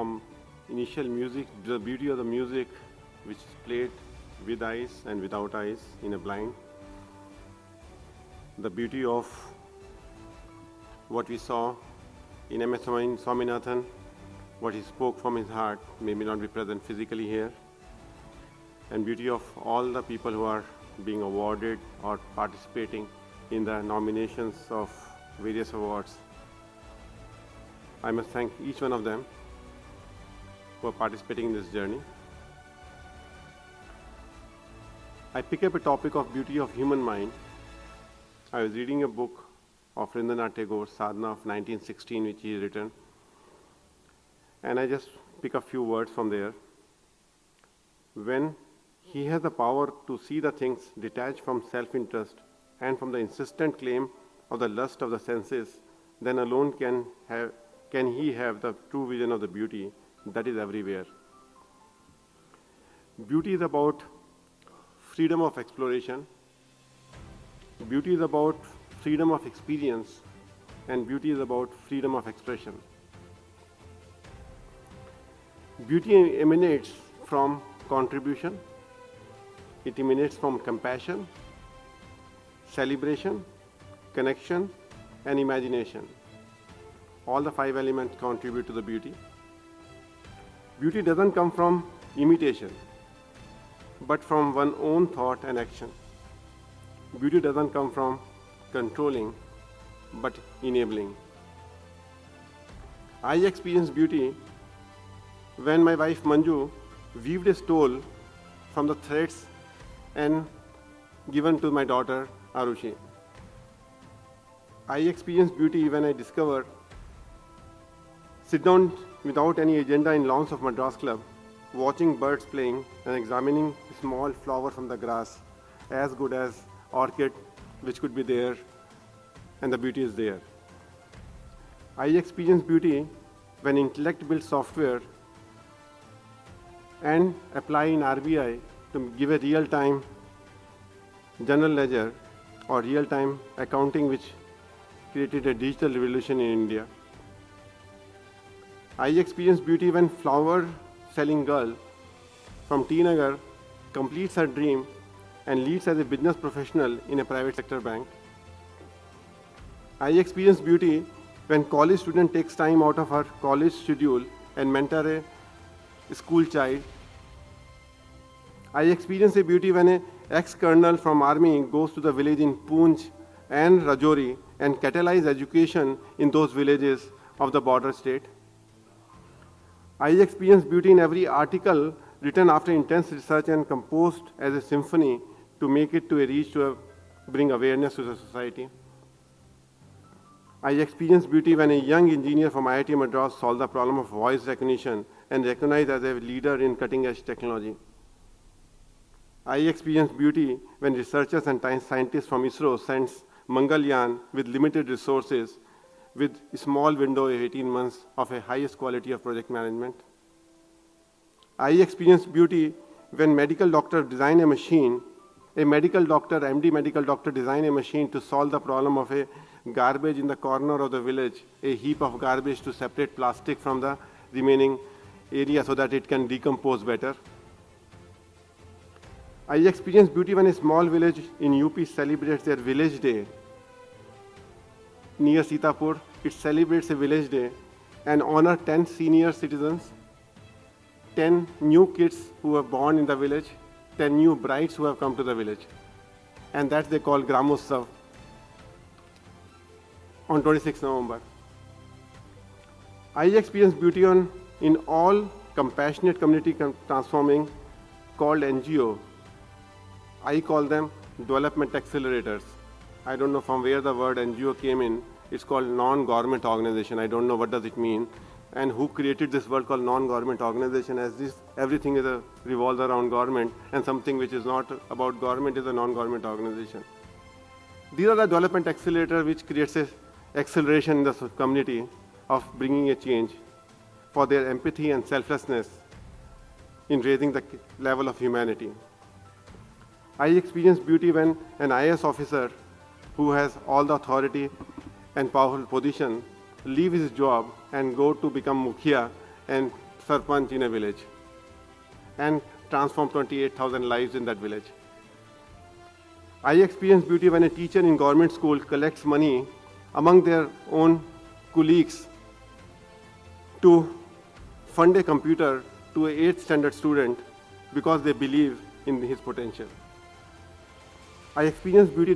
from initial music, the beauty of the music which is played with eyes and without eyes in a blind, the beauty of what we saw in M.S. Swaminathan, what he spoke from his heart, may not be present physically here, and beauty of all the people who are being awarded or participating in the nominations of various awards. I must thank each one of them who are participating in this journey. I pick up a topic of beauty of human mind. I was reading a book of Rabindranath Tagore, Sadhana of 1916, which he written, and I just pick a few words from there. When he has the power to see the things detached from self-interest and from the insistent claim of the lust of the senses, then alone can he have the true vision of the beauty that is everywhere. Beauty is about freedom of exploration. Beauty is about freedom of experience, and beauty is about freedom of expression. Beauty emanates from contribution, it emanates from compassion, celebration, connection, and imagination. All the 5 elements contribute to the beauty. Beauty doesn't come from imitation, but from one's own thought and action. Beauty doesn't come from controlling, but enabling. I experienced beauty when my wife Manju weaved a stole from the threads and given to my daughter Arushi. I experienced beauty when I discovered sit down without any agenda in lawns of Madras Club, watching birds playing and examining a small flower from the grass, as good as orchid which could be there, and the beauty is there. I experienced beauty when intellect builds software and apply in RBI to give a real-time general ledger or real-time accounting, which created a digital revolution in India. I experienced beauty when flower-selling girl from T Nagar completes her dream and leads as a business professional in a private sector bank. I experienced beauty when college student takes time out of her college schedule and mentor a school child. I experienced a beauty when an ex-colonel from army goes to the village in Poonch and Rajouri and catalyze education in those villages of the border state. I experienced beauty in every article written after intense research and composed as a symphony to make it to a reach to bring awareness to the society. I experienced beauty when a young engineer from IIT Madras solved the problem of voice recognition and recognized as a leader in cutting-edge technology. I experienced beauty when researchers and scientists from ISRO sent Mangalyaan with limited resources with a small window of 18 months of a highest quality of project management. I experienced beauty when medical doctor design a machine, a medical doctor, MD medical doctor design a machine to solve the problem of a garbage in the corner of the village, a heap of garbage to separate plastic from the remaining area so that it can decompose better. I experienced beauty when a small village in UP celebrates their village day. Near Sitapur, it celebrates a village day and honor 10 senior citizens, 10 new kids who were born in the village, 10 new brides who have come to the village. And that they call Gramotsav on 26 November. I experienced beauty in all compassionate community transforming called NGO. I call them development accelerators. I don't know from where the word NGO came in. It's called non-government organization. I don't know what does it mean. And who created this word called non-government organization, as this everything is revolves around government, and something which is not about government is a non-government organization. These are the development accelerators which creates a acceleration in the community of bringing a change for their empathy and selflessness in raising the level of humanity. I experienced beauty when an IAS officer who has all the authority and powerful position leave his job and go to become Mukhia and sarpanch in a village and transform 28,000 lives in that village. I experience beauty when a teacher in government school collects money among their own colleagues to fund a computer to an 8th standard student because they believe in his potential. I experience beauty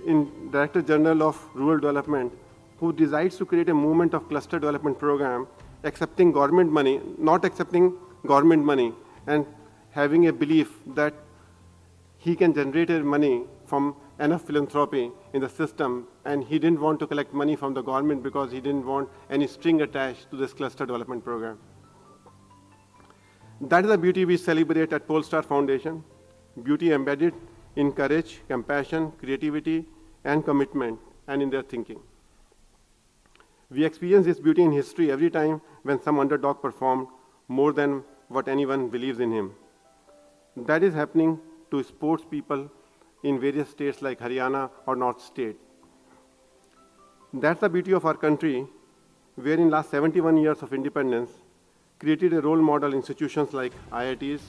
in Director General of Rural Development who decides to create a movement of cluster development program, accepting government money, not accepting government money, and having a belief that he can generate money from enough philanthropy in the system, and he didn't want to collect money from the government because he didn't want any string attached to this cluster development program. That is the beauty we celebrate at Polestar Foundation, beauty embedded in courage, compassion, creativity, and commitment, and in their thinking. We experience this beauty in history every time when some underdog performed more than what anyone believes in him. That is happening to sports people in various states like Haryana or North State. That's the beauty of our country, where in last 71 years of independence, created a role model institutions like IITs,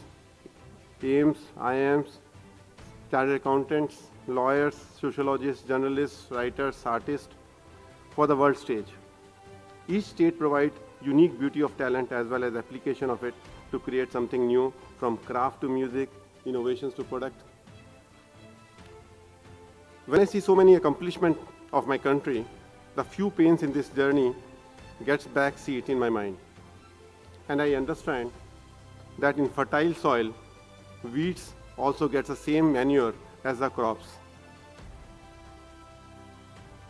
AIIMS, IIMs, chartered accountants, lawyers, sociologists, journalists, writers, artists for the world stage. Each state provides unique beauty of talent as well as application of it to create something new, from craft to music, innovations to product. When I see so many accomplishments of my country, the few pains in this journey gets back seat in my mind. And I understand that in fertile soil, weeds also gets the same manure as the crops.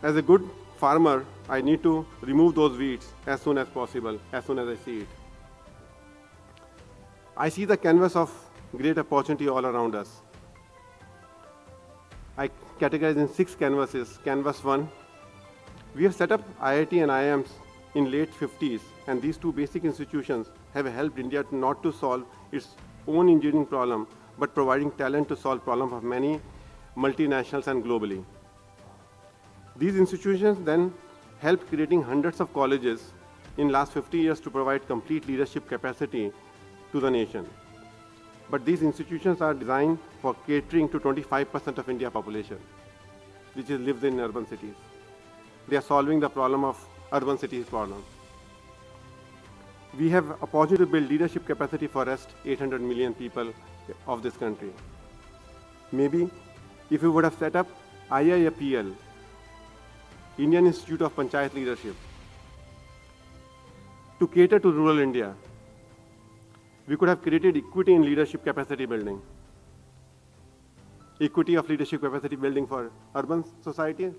As a good farmer, I need to remove those weeds as soon as possible, as soon as I see it. I see the canvas of great opportunity all around us. I categorize in 6 canvases. Canvas 1, we have set up IIT and IIMs in late 50s, and these two basic institutions have helped India not to solve its own engineering problem, but providing talent to solve problems of many multinationals and globally. These institutions then helped creating hundreds of colleges in last 50 years to provide complete leadership capacity to the nation. But these institutions are designed for catering to 25% of India population, which lives in urban cities. They are solving the problem of urban cities problem. We have opportunity to build leadership capacity for rest 800 million people of this country. Maybe if we would have set up IIAPL, Indian Institute of Panchayat Leadership, to cater to rural India, we could have created equity in leadership capacity building. Equity of leadership capacity building for urban society,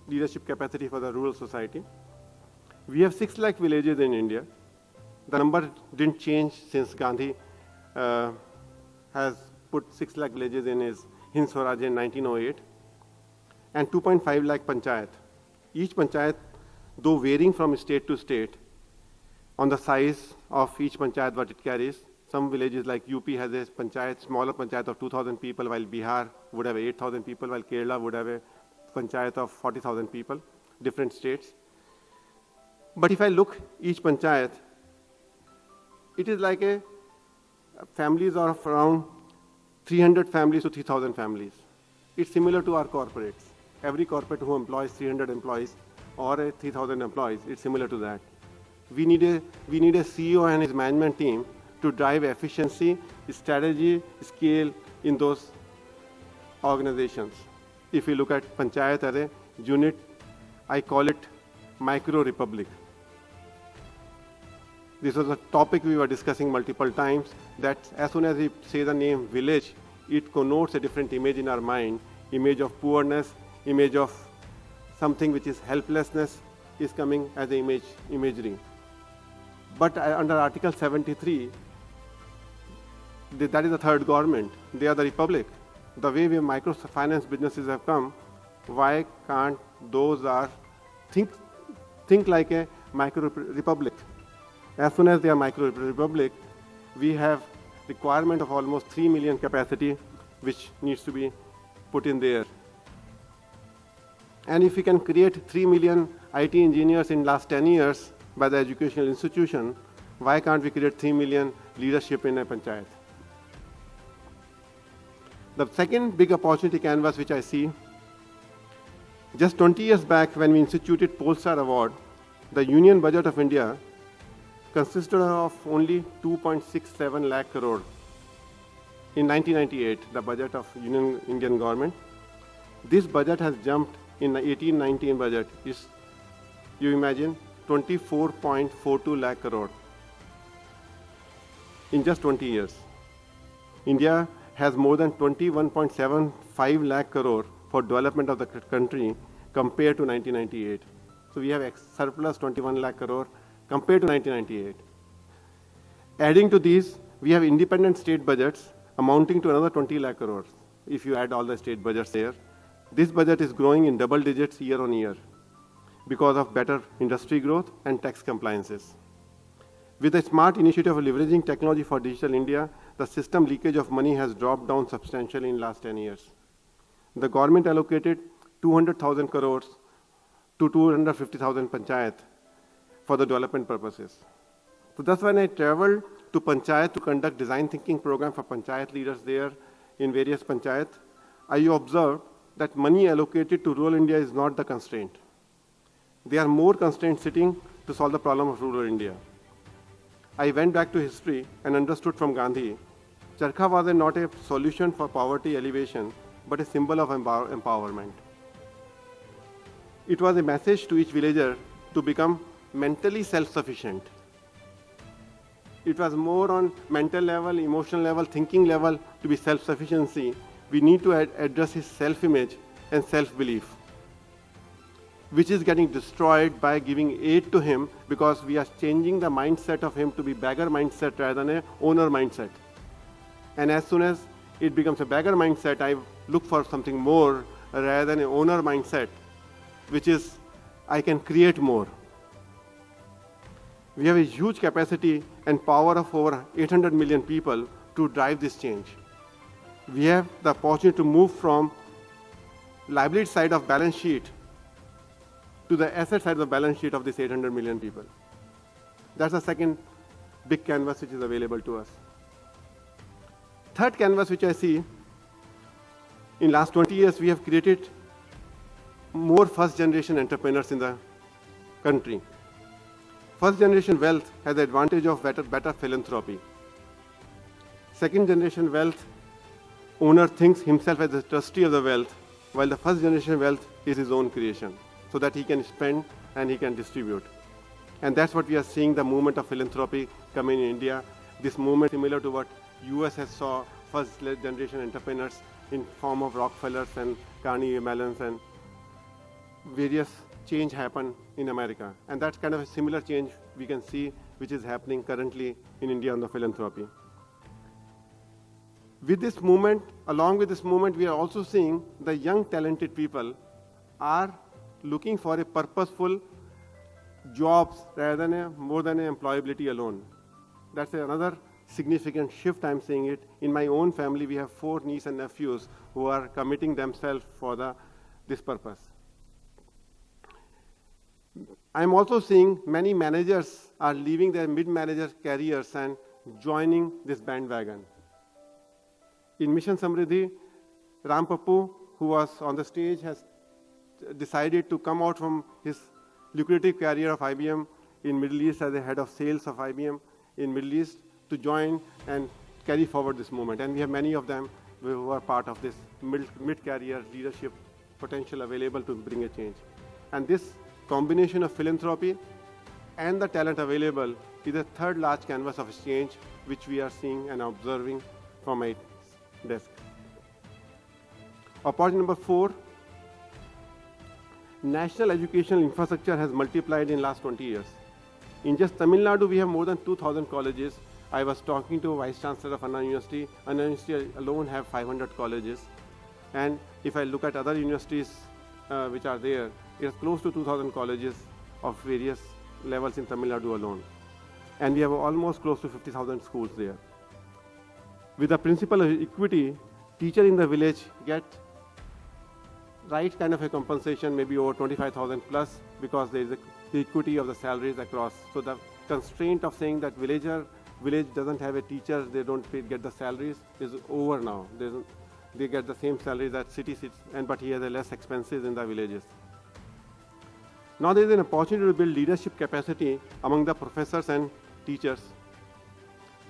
leadership capacity for the rural society. We have 6 lakh villages in India. The number didn't change since Gandhi has put 6 lakh villages in his Hind Swaraj in 1908, and 2.5 lakh panchayat. Each panchayat, though varying from state to state, on the size of each panchayat what it carries. Some villages like UP has a panchayat, smaller panchayat of 2,000 people, while Bihar would have 8,000 people, while Kerala would have a panchayat of 40,000 people, different states. But if I look each panchayat, it is like a families of around 300 families to 3,000 families. It's similar to our corporates. Every corporate who employs 300 employees or 3,000 employees, it's similar to that. We need a CEO and his management team to drive efficiency, strategy, scale in those organizations. If you look at Panchayat as a unit, I call it micro-republic. This was a topic we were discussing multiple times, that as soon as we say the name village, it connotes a different image in our mind, image of poorness, image of something which is helplessness is coming as an imagery. But under Article 73, that is the third government. They are the republic. The way we microfinance businesses have come, why can't those think like a micro-republic? As soon as they are micro-republic, we have requirement of almost 3 million capacity, which needs to be put in there. And if we can create 3 million IT engineers in last 10 years by the educational institution, Why can't we create 3 million leadership in a panchayat? The second big opportunity canvas which I see, just 20 years back when we instituted Polestar Award, the Union Budget of India consisted of only 2.67 lakh crore. In 1998, the budget of Indian government. This budget has jumped in the 18-19 budget. You imagine 24.42 lakh crore in just 20 years. India has more than 21.75 lakh crore for development of the country compared to 1998. So we have surplus 21 lakh crore compared to 1998. Adding to these, we have independent state budgets amounting to another 20 lakh crores if you add all the state budgets there. This budget is growing in double digits year on year because of better industry growth and tax compliances. With the smart initiative of leveraging technology for digital India, the system leakage of money has dropped down substantially in the last 10 years. The government allocated 200,000 crores to 250,000 panchayat for the development purposes. So that's when I traveled to panchayat to conduct design thinking program for panchayat leaders there in various panchayat. I observed that money allocated to rural India is not the constraint. There are more constraints sitting to solve the problem of rural India. I went back to history and understood from Gandhi, Charkha was not a solution for poverty alleviation, but a symbol of empowerment. It was a message to each villager to become mentally self-sufficient. It was more on mental level, emotional level, thinking level to be self-sufficiency. We need to address his self-image and self-belief, which is getting destroyed by giving aid to him because we are changing the mindset of him to be beggar mindset rather than a owner mindset. And as soon as it becomes a beggar mindset, I look for something more rather than an owner mindset, which is I can create more. We have a huge capacity and power of over 800 million people to drive this change. We have the opportunity to move from liability side of balance sheet to the asset side of the balance sheet of this 800 million people. That's the second big canvas which is available to us. Third canvas which I see, in last 20 years we have created more first generation entrepreneurs in the country. First generation wealth has the advantage of better philanthropy. Second generation wealth, owner thinks himself as the trustee of the wealth, while the first generation wealth is his own creation, so that he can spend and he can distribute. And that's what we are seeing, the movement of philanthropy coming in India. This movement similar to what US has saw first generation entrepreneurs in form of Rockefellers and Carnegie Mellons and various change happen in America. And that's kind of a similar change we can see which is happening currently in India on the philanthropy. With this movement, along with this movement, we are also seeing the young talented people are looking for a purposeful jobs rather than more than an employability alone. That's another significant shift I'm seeing it. In my own family, we have 4 nieces and nephews who are committing themselves for this purpose. I'm also seeing many managers are leaving their mid-manager careers and joining this bandwagon. In Mission Samriddhi, Ram Pappu, who was on the stage, has decided to come out from his lucrative career of IBM in Middle East as the head of sales of IBM in Middle East to join and carry forward this movement. And we have many of them who are part of this mid-career leadership potential available to bring a change. And this combination of philanthropy and the talent available is a third large canvas of change which we are seeing and observing from my desk. Opportunity number 4, national educational infrastructure has multiplied in last 20 years. In just Tamil Nadu, we have more than 2,000 colleges. I was talking to Vice Chancellor of Anna University. Anna University alone have 500 colleges. And if I look at other universities which are there, it is close to 2,000 colleges of various levels in Tamil Nadu alone. And we have almost close to 50,000 schools there. With the principle of equity, teacher in the village get right kind of a compensation, maybe over 25,000 plus, because there is the equity of the salaries across. So the constraint of saying that village doesn't have a teacher, they don't get the salaries, is over now. They get the same salary that city, but he has a less expenses in the villages. Now there is an opportunity to build leadership capacity among the professors and teachers.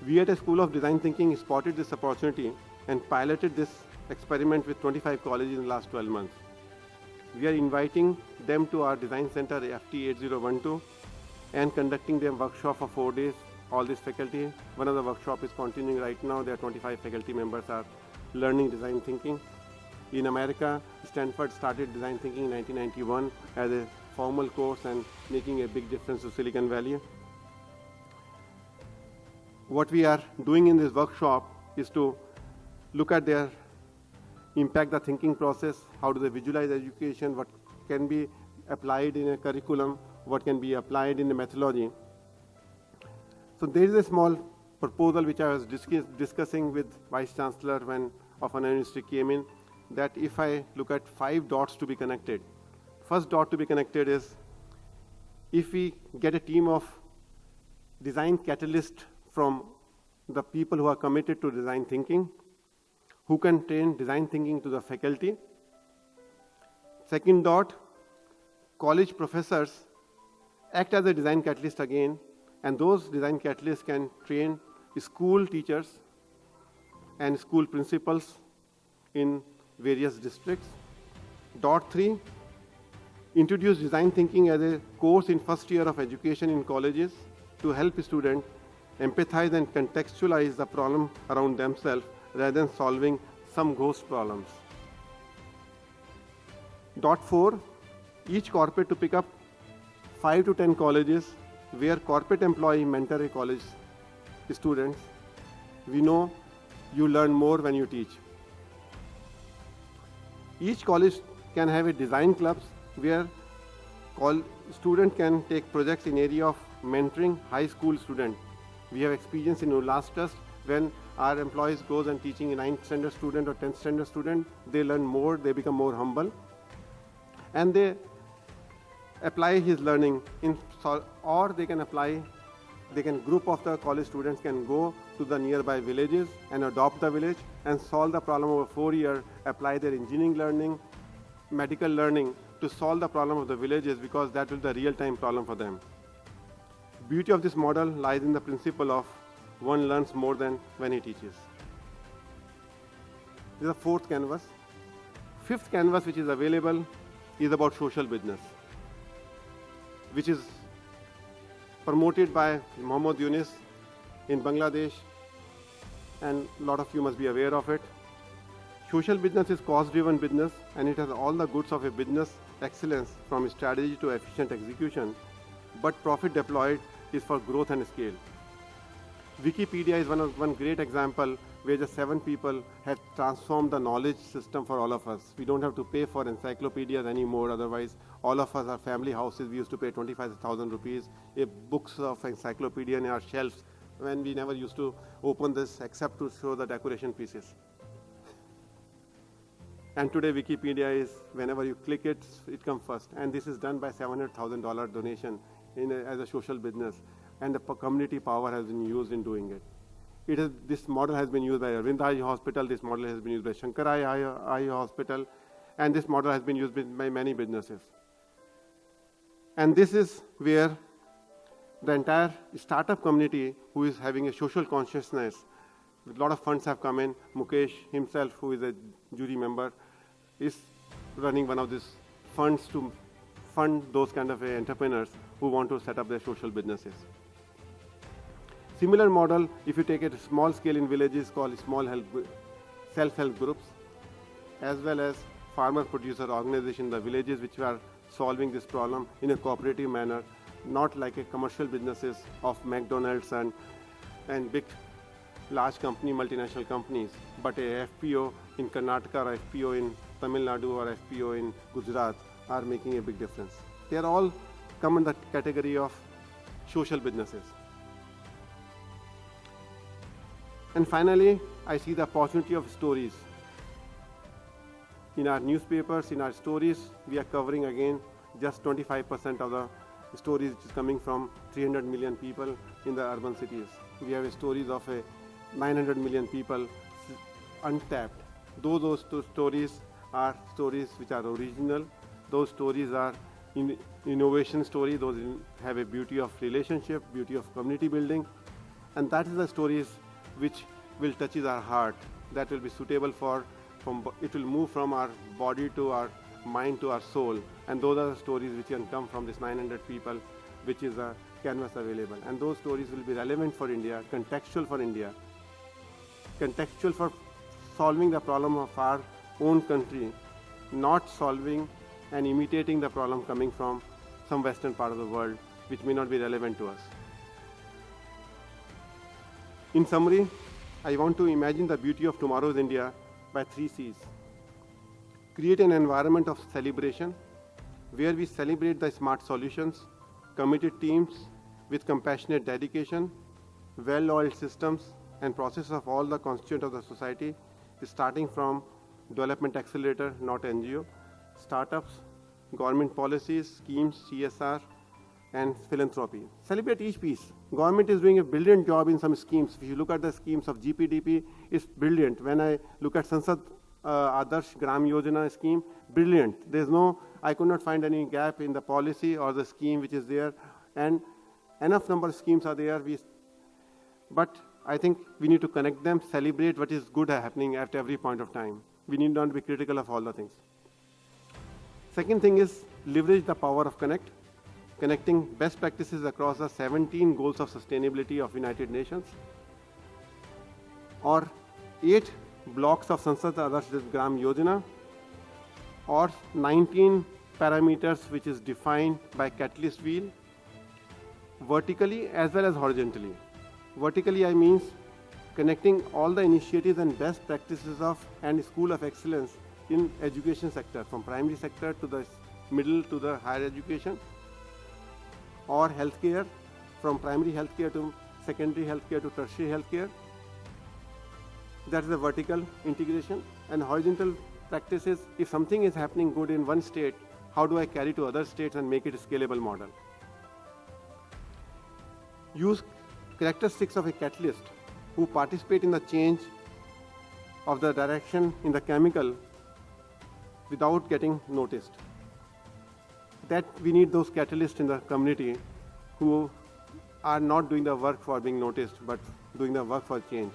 We at a School of Design Thinking spotted this opportunity and piloted this experiment with 25 colleges in the last 12 months. We are inviting them to our design center FT8012 and conducting them workshop for 4 days, all this faculty. One of the workshop is continuing right now. There are 25 faculty members are learning design thinking. In America, Stanford started design thinking in 1991 as a formal course and making a big difference to Silicon Valley. What we are doing in this workshop is to look at their impact the thinking process, how do they visualize education, what can be applied in a curriculum, what can be applied in a methodology. So there is a small proposal which I was discussing with Vice Chancellor when of an university came in, that if I look at 5 dots to be connected, first dot to be connected is if we get a team of design catalysts from the people who are committed to design thinking, who can train design thinking to the faculty. Second dot, college professors act as a design catalyst again, and those design catalysts can train school teachers and school principals in various districts. Dot 3, introduce design thinking as a course in first year of education in colleges to help students empathize and contextualize the problem around themselves rather than solving some ghost problems. Dot 4, each corporate to pick up 5 to 10 colleges where corporate employee mentor a college students. We know you learn more when you teach. Each college can have a design clubs where student can take projects in area of mentoring high school student. We have experience in last trust when our employees goes and teaching a 9th standard student or 10th standard student, they learn more, they become more humble, and they apply his learning in, or they can apply, group of the college students can go to the nearby villages and adopt the village and solve the problem over 4 years, apply their engineering learning, medical learning to solve the problem of the villages, because that will be the real-time problem for them. Beauty of this model lies in the principle of one learns more than when he teaches. This is the 4th canvas. 5th canvas which is available is about social business, which is promoted by Mohammad Yunus in Bangladesh, and a lot of you must be aware of it. Social business is cost-driven business, and it has all the goods of a business excellence from strategy to efficient execution, but profit deployed is for growth and scale. Wikipedia is one great example where just 7 people have transformed the knowledge system for all of us. We don't have to pay for encyclopedias anymore. Otherwise, all of us, our family houses, we used to pay 25,000 rupees, books of encyclopedia in our shelves, when we never used to open this except to show the decoration pieces. And today Wikipedia is, whenever you click it, it comes first. And this is done by $700,000 donation as a social business. And the community power has been used in doing it. This model has been used by Arvind Eye Hospital, this model has been used by Shankar Eye Hospital, and this model has been used by many businesses. And this is where the entire startup community who is having a social consciousness, a lot of funds have come in. Mukesh himself, who is a jury member, is running one of these funds to fund those kind of entrepreneurs who want to set up their social businesses. Similar model, if you take it small scale in villages, called small self-help groups, as well as farmer-producer organization in the villages, which are solving this problem in a cooperative manner, not like a commercial businesses of McDonald's and big, large company, multinational companies, but a FPO in Karnataka or FPO in Tamil Nadu or FPO in Gujarat are making a big difference. They are all come in the category of social businesses. And finally, I see the opportunity of stories. In our newspapers, in our stories, we are covering again just 25% of the stories which is coming from 300 million people in the urban cities. We have stories of a 900 million people untapped. Those two stories are stories which are original. Those stories are innovation story. Those have a beauty of relationship, beauty of community building. And that is the stories which will touches our heart, that will be suitable for, it will move from our body to our mind to our soul. And those are the stories which can come from this 900 people, which is a canvas available. And those stories will be relevant for India, contextual for India, contextual for solving the problem of our own country, not solving and imitating the problem coming from some western part of the world, which may not be relevant to us. In summary, I want to imagine the beauty of tomorrow's India by 3 C's. Create an environment of celebration where we celebrate the smart solutions, committed teams with compassionate dedication, well-oiled systems and processes of all the constituents of the society, starting from development accelerator, not NGO, startups, government policies, schemes, CSR, and philanthropy. Celebrate each piece. Government is doing a brilliant job in some schemes. If you look at the schemes of GPDP, it's brilliant. When I look at Sansad Adarsh Gram Yojana scheme, brilliant. I could not find any gap in the policy or the scheme which is there, and enough number of schemes are there. But I think we need to connect them, celebrate what is good happening at every point of time. We need not be critical of all the things. Second thing is leverage the power of connecting best practices across the 17 goals of sustainability of United Nations, or 8 blocks of Sansad Adarsh Gram Yojana, or 19 parameters which is defined by catalyst wheel, vertically as well as horizontally. Vertically, I means connecting all the initiatives and best practices of and school of excellence in education sector, from primary sector to the middle to the higher education, or healthcare, from primary healthcare to secondary healthcare to tertiary healthcare. That is the vertical integration. And horizontal practices, if something is happening good in one state, how do I carry to other states and make it a scalable model? Use characteristics of a catalyst who participate in the change of the direction in the chemical without getting noticed. That we need those catalysts in the community who are not doing the work for being noticed, but doing the work for change.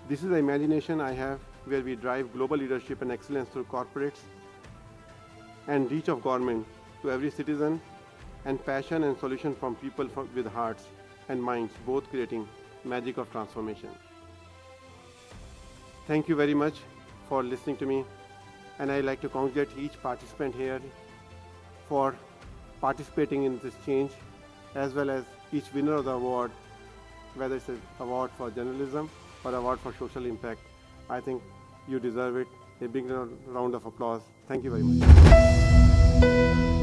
This is the imagination I have, where we drive global leadership and excellence through corporates and reach of government to every citizen, and passion and solution from people with hearts and minds, both creating magic of transformation. Thank you very much for listening to me, and I like to congratulate each participant here for participating in this change, as well as each winner of the award, whether it's an award for journalism or award for social impact. I think you deserve it. A big round of applause. Thank you very much.